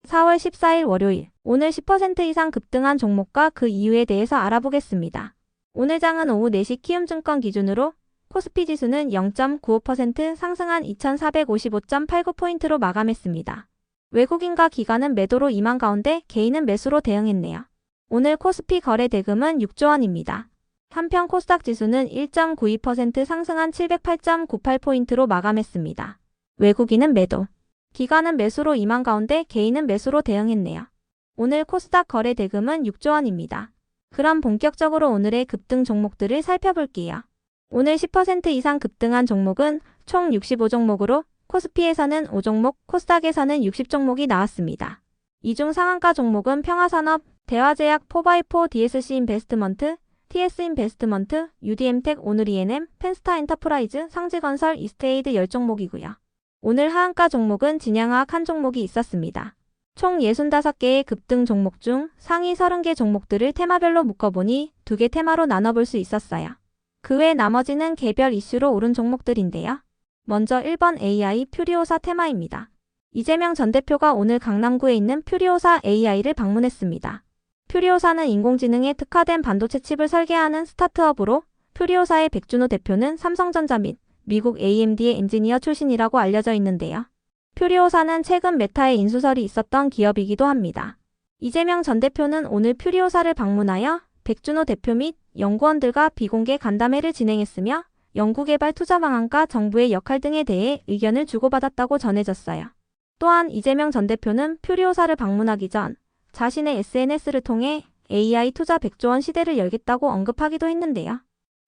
4월 14일 월요일, 오늘 10% 이상 급등한 종목과 그 이유에 대해서 알아보겠습니다. 오늘 장은 오후 4시 키움증권 기준으로 코스피 지수는 0.95% 상승한 2455.89포인트로 마감했습니다. 외국인과 기관은 매도로 임한 가운데 개인은 매수로 대응했네요. 오늘 코스피 거래 대금은 6조 원입니다. 한편 코스닥 지수는 1.92% 상승한 708.98포인트로 마감했습니다. 외국인은 매도, 기관은 매수로 임한 가운데 개인은 매수로 대응했네요. 오늘 코스닥 거래 대금은 6조 원입니다. 그럼 본격적으로 오늘의 급등 종목들을 살펴볼게요. 오늘 10% 이상 급등한 종목은 총 65종목으로 코스피에서는 5종목, 코스닥에서는 60종목이 나왔습니다. 이 중 상한가 종목은 평화산업, 대화제약, 4x4, DSC 인베스트먼트, TS 인베스트먼트, UDM텍, 오늘 ENM, 펜스타 엔터프라이즈, 상지건설, 이스테이드 10종목이고요. 오늘 하한가 종목은 진양화학 한 종목이 있었습니다. 총 65개의 급등 종목 중 상위 30개 종목들을 테마별로 묶어보니 2개 테마로 나눠볼 수 있었어요. 그 외 나머지는 개별 이슈로 오른 종목들인데요. 먼저 1번 AI 퓨리오사 테마입니다. 이재명 전 대표가 오늘 강남구에 있는 퓨리오사 AI를 방문했습니다. 퓨리오사는 인공지능에 특화된 반도체 칩을 설계하는 스타트업으로 퓨리오사의 백준호 대표는 삼성전자 및 미국 AMD의 엔지니어 출신이라고 알려져 있는데요. 퓨리오사는 최근 메타의 인수설이 있었던 기업이기도 합니다. 이재명 전 대표는 오늘 퓨리오사를 방문하여 백준호 대표 및 연구원들과 비공개 간담회를 진행했으며 연구개발 투자 방안과 정부의 역할 등에 대해 의견을 주고받았다고 전해졌어요. 또한 이재명 전 대표는 퓨리오사를 방문하기 전 자신의 SNS를 통해 AI 투자 100조 원 시대를 열겠다고 언급하기도 했는데요.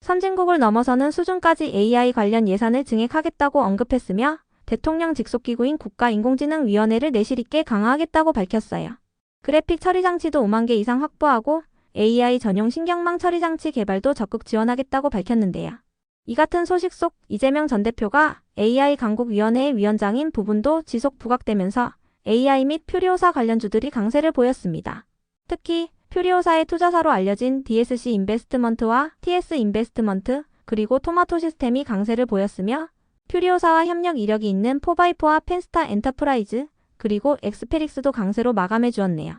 선진국을 넘어서는 수준까지 AI 관련 예산을 증액하겠다고 언급했으며 대통령 직속기구인 국가인공지능위원회를 내실 있게 강화하겠다고 밝혔어요. 그래픽 처리장치도 5만 개 이상 확보하고 AI 전용 신경망 처리장치 개발도 적극 지원하겠다고 밝혔는데요. 이 같은 소식 속 이재명 전 대표가 AI 강국위원회의 위원장인 부분도 지속 부각되면서 AI 및 퓨리오사 관련주들이 강세를 보였습니다. 특히 퓨리오사의 투자사로 알려진 DSC 인베스트먼트와 TS 인베스트먼트 그리고 토마토 시스템이 강세를 보였으며 퓨리오사와 협력 이력이 있는 4x4와 펜스타 엔터프라이즈 그리고 엑스페릭스도 강세로 마감해 주었네요.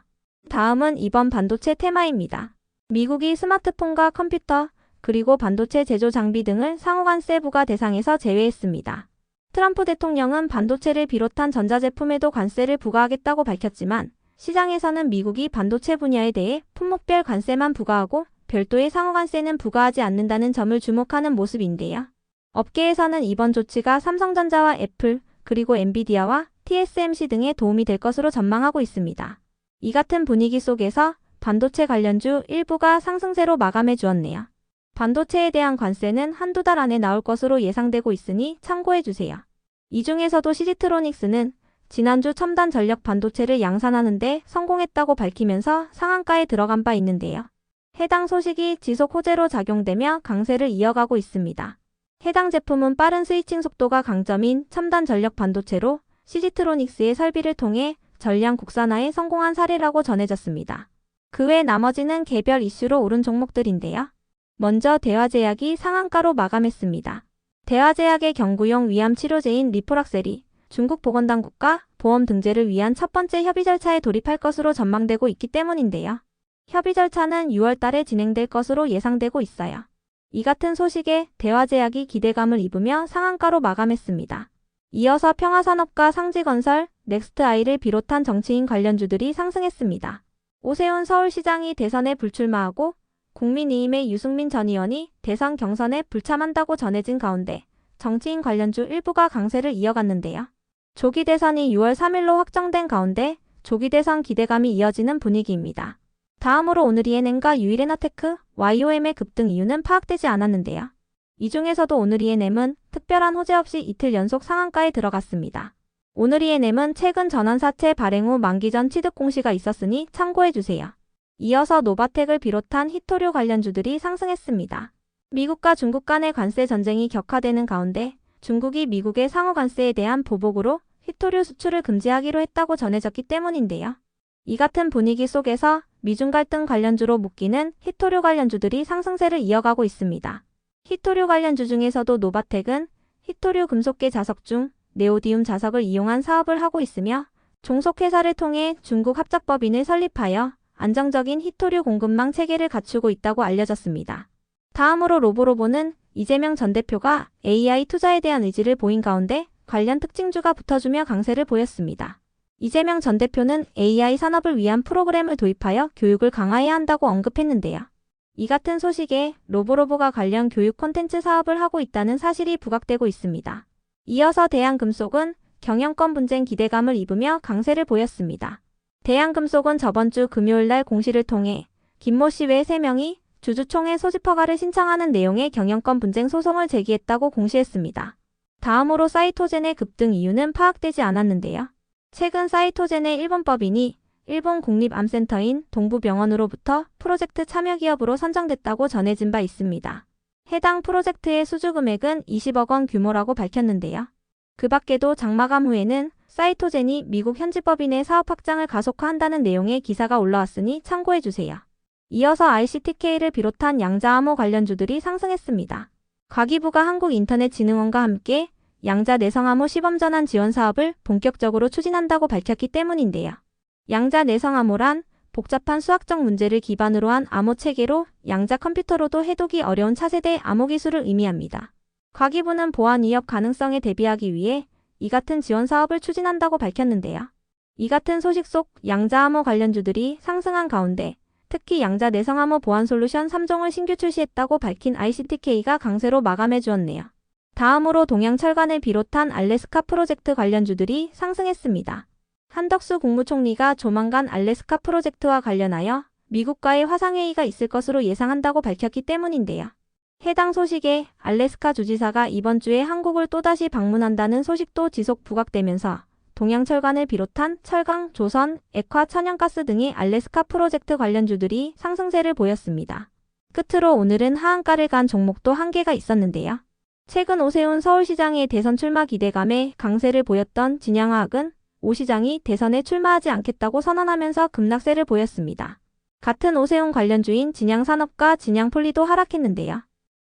다음은 이번 반도체 테마입니다. 미국이 스마트폰과 컴퓨터 그리고 반도체 제조 장비 등을 상호관세 부과 대상에서 제외했습니다. 트럼프 대통령은 반도체를 비롯한 전자제품에도 관세를 부과하겠다고 밝혔지만 시장에서는 미국이 반도체 분야에 대해 품목별 관세만 부과하고 별도의 상호관세는 부과하지 않는다는 점을 주목하는 모습인데요. 업계에서는 이번 조치가 삼성전자와 애플, 그리고 엔비디아와 TSMC 등에 도움이 될 것으로 전망하고 있습니다. 이 같은 분위기 속에서 반도체 관련주 일부가 상승세로 마감해 주었네요. 반도체에 대한 관세는 한두 달 안에 나올 것으로 예상되고 있으니 참고해 주세요. 이 중에서도 CG트로닉스는 지난주 첨단 전력 반도체를 양산하는 데 성공했다고 밝히면서 상한가에 들어간 바 있는데요. 해당 소식이 지속 호재로 작용되며 강세를 이어가고 있습니다. 해당 제품은 빠른 스위칭 속도가 강점인 첨단 전력 반도체로 CG트로닉스의 설비를 통해 전량 국산화에 성공한 사례라고 전해졌습니다. 그 외 나머지는 개별 이슈로 오른 종목들인데요. 먼저 대화제약이 상한가로 마감했습니다. 대화제약의 경구용 위암 치료제인 리포락셀이 중국 보건당국과 보험 등재를 위한 첫 번째 협의 절차에 돌입할 것으로 전망되고 있기 때문인데요. 협의 절차는 6월 달에 진행될 것으로 예상되고 있어요. 이 같은 소식에 대화제약이 기대감을 입으며 상한가로 마감했습니다. 이어서 평화산업과 상지건설, 넥스트아이를 비롯한 정치인 관련주들이 상승했습니다. 오세훈 서울시장이 대선에 불출마하고 국민의힘의 유승민 전 의원이 대선 경선에 불참한다고 전해진 가운데 정치인 관련주 일부가 강세를 이어갔는데요. 조기 대선이 6월 3일로 확정된 가운데 조기 대선 기대감이 이어지는 분위기입니다. 다음으로 오늘 ENM과 유일에너테크, YOM의 급등 이유는 파악되지 않았는데요. 이 중에서도 오늘 ENM은 특별한 호재 없이 이틀 연속 상한가에 들어갔습니다. 오늘 ENM은 최근 전환사채 발행 후 만기 전 취득 공시가 있었으니 참고해주세요. 이어서 노바텍을 비롯한 히토류 관련주들이 상승했습니다. 미국과 중국 간의 관세 전쟁이 격화되는 가운데 중국이 미국의 상호 관세에 대한 보복으로 히토류 수출을 금지하기로 했다고 전해졌기 때문인데요. 이 같은 분위기 속에서 미중 갈등 관련주로 묶이는 히토류 관련주들이 상승세를 이어가고 있습니다. 히토류 관련주 중에서도 노바텍은 히토류 금속계 자석 중 네오디움 자석을 이용한 사업을 하고 있으며 종속회사를 통해 중국 합작법인을 설립하여 안정적인 히토류 공급망 체계를 갖추고 있다고 알려졌습니다. 다음으로 로보로보는 이재명 전 대표가 AI 투자에 대한 의지를 보인 가운데 관련 특징주가 붙어주며 강세를 보였습니다. 이재명 전 대표는 AI 산업을 위한 프로그램을 도입하여 교육을 강화해야 한다고 언급했는데요. 이 같은 소식에 로보로보가 관련 교육 콘텐츠 사업을 하고 있다는 사실이 부각되고 있습니다. 이어서 대한금속은 경영권 분쟁 기대감을 입으며 강세를 보였습니다. 대한금속은 저번 주 금요일날 공시를 통해 김모 씨 외 3명이 주주총회 소집 허가를 신청하는 내용의 경영권 분쟁 소송을 제기했다고 공시했습니다. 다음으로 사이토젠의 급등 이유는 파악되지 않았는데요. 최근 사이토젠의 일본 법인이 일본 국립암센터인 동부병원으로부터 프로젝트 참여 기업으로 선정됐다고 전해진 바 있습니다. 해당 프로젝트의 수주 금액은 20억 원 규모라고 밝혔는데요. 그 밖에도 장마감 후에는 사이토젠이 미국 현지 법인의 사업 확장을 가속화한다는 내용의 기사가 올라왔으니 참고해주세요. 이어서 ICTK를 비롯한 양자암호 관련주들이 상승했습니다. 과기부가 한국인터넷진흥원과 함께 양자 내성암호 시범전환 지원 사업을 본격적으로 추진한다고 밝혔기 때문인데요. 양자 내성암호란 복잡한 수학적 문제를 기반으로 한 암호 체계로 양자 컴퓨터로도 해독이 어려운 차세대 암호 기술을 의미합니다. 과기부는 보안 위협 가능성에 대비하기 위해 이 같은 지원 사업을 추진한다고 밝혔는데요. 이 같은 소식 속 양자암호 관련주들이 상승한 가운데 특히 양자 내성암호 보안 솔루션 3종을 신규 출시했다고 밝힌 ICTK가 강세로 마감해 주었네요. 다음으로 동양철관을 비롯한 알래스카 프로젝트 관련주들이 상승했습니다. 한덕수 국무총리가 조만간 알래스카 프로젝트와 관련하여 미국과의 화상회의가 있을 것으로 예상한다고 밝혔기 때문인데요. 해당 소식에 알래스카 주지사가 이번 주에 한국을 또다시 방문한다는 소식도 지속 부각되면서 동양철관을 비롯한 철강, 조선, 액화, 천연가스 등의 알래스카 프로젝트 관련주들이 상승세를 보였습니다. 끝으로 오늘은 하한가를 간 종목도 한개가 있었는데요. 최근 오세훈 서울시장의 대선 출마 기대감에 강세를 보였던 진양화학은 오 시장이 대선에 출마하지 않겠다고 선언하면서 급락세를 보였습니다. 같은 오세훈 관련주인 진양산업과 진양폴리도 하락했는데요.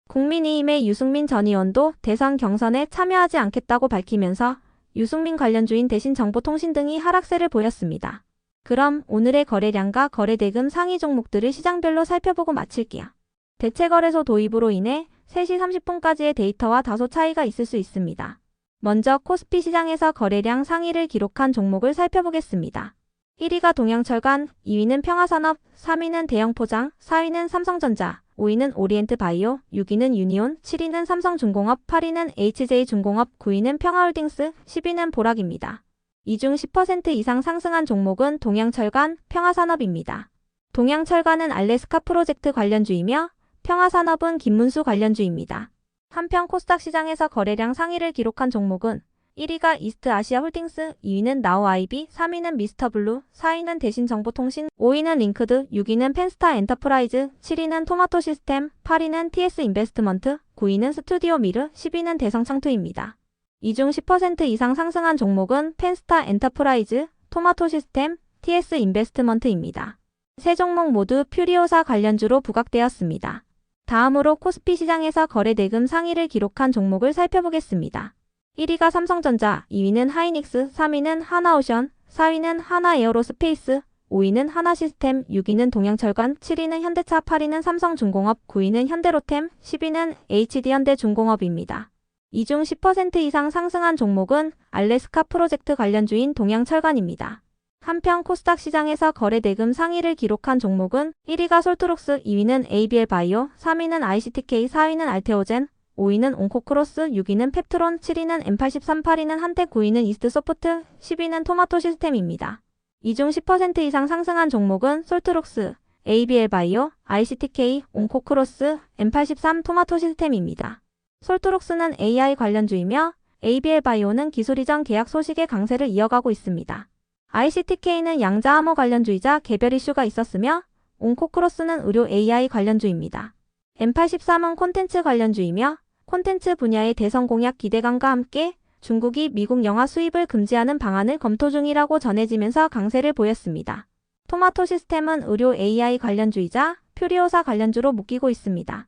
국민의힘의 유승민 전 의원도 대선 경선에 참여하지 않겠다고 밝히면서 유승민 관련주인 대신정보통신 등이 하락세를 보였습니다. 그럼 오늘의 거래량과 거래대금 상위 종목들을 시장별로 살펴보고 마칠게요. 대체거래소 도입으로 인해 3시 30분까지의 데이터와 다소 차이가 있을 수 있습니다. 먼저 코스피 시장에서 거래량 상위를 기록한 종목을 살펴보겠습니다. 1위가 동양철관, 2위는 평화산업, 3위는 대형포장, 4위는 삼성전자, 5위는 오리엔트바이오, 6위는 유니온, 7위는 삼성중공업, 8위는 HJ중공업, 9위는 평화홀딩스, 10위는 보락입니다. 이 중 10% 이상 상승한 종목은 동양철관, 평화산업입니다. 동양철관은 알래스카 프로젝트 관련주이며 평화산업은 김문수 관련주입니다. 한편 코스닥 시장에서 거래량 상위를 기록한 종목은 1위가 이스트아시아홀딩스, 2위는 나우아이비, 3위는 미스터블루, 4위는 대신정보통신, 5위는 링크드, 6위는 펜스타 엔터프라이즈, 7위는 토마토시스템, 8위는 TS인베스트먼트, 9위는 스튜디오미르, 10위는 대성창투입니다. 이 중 10% 이상 상승한 종목은 펜스타 엔터프라이즈, 토마토시스템, TS인베스트먼트입니다. 세 종목 모두 퓨리오사 관련주로 부각되었습니다. 다음으로 코스피 시장에서 거래대금 상위를 기록한 종목을 살펴보겠습니다. 1위가 삼성전자, 2위는 하이닉스, 3위는 하나오션, 4위는 하나에어로스페이스, 5위는 하나시스템, 6위는 동양철관, 7위는 현대차, 8위는 삼성중공업, 9위는 현대로템, 10위는 HD현대중공업입니다. 이 중 10% 이상 상승한 종목은 알래스카 프로젝트 관련주인 동양철관입니다. 한편 코스닥 시장에서 거래대금 상위를 기록한 종목은 1위가 솔트록스, 2위는 ABL바이오, 3위는 ICTK, 4위는 알테오젠, 5위는 온코크로스, 6위는 펩트론, 7위는 M83, 8위는 한테, 9위는 이스트소프트, 10위는 토마토시스템입니다. 이 중 10% 이상 상승한 종목은 솔트록스, ABL바이오, ICTK, 온코크로스, M83, 토마토시스템입니다. 솔트록스는 AI 관련주이며 ABL바이오는 기술 이전 계약 소식의 강세를 이어가고 있습니다. ICTK는 양자암호 관련주이자 개별 이슈가 있었으며 온코크로스는 의료 AI 관련주입니다. M83은 콘텐츠 관련주이며 콘텐츠 분야의 대선 공약 기대감과 함께 중국이 미국 영화 수입을 금지하는 방안을 검토 중이라고 전해지면서 강세를 보였습니다. 토마토시스템은 의료 AI 관련주이자 퓨리오사 관련주로 묶이고 있습니다.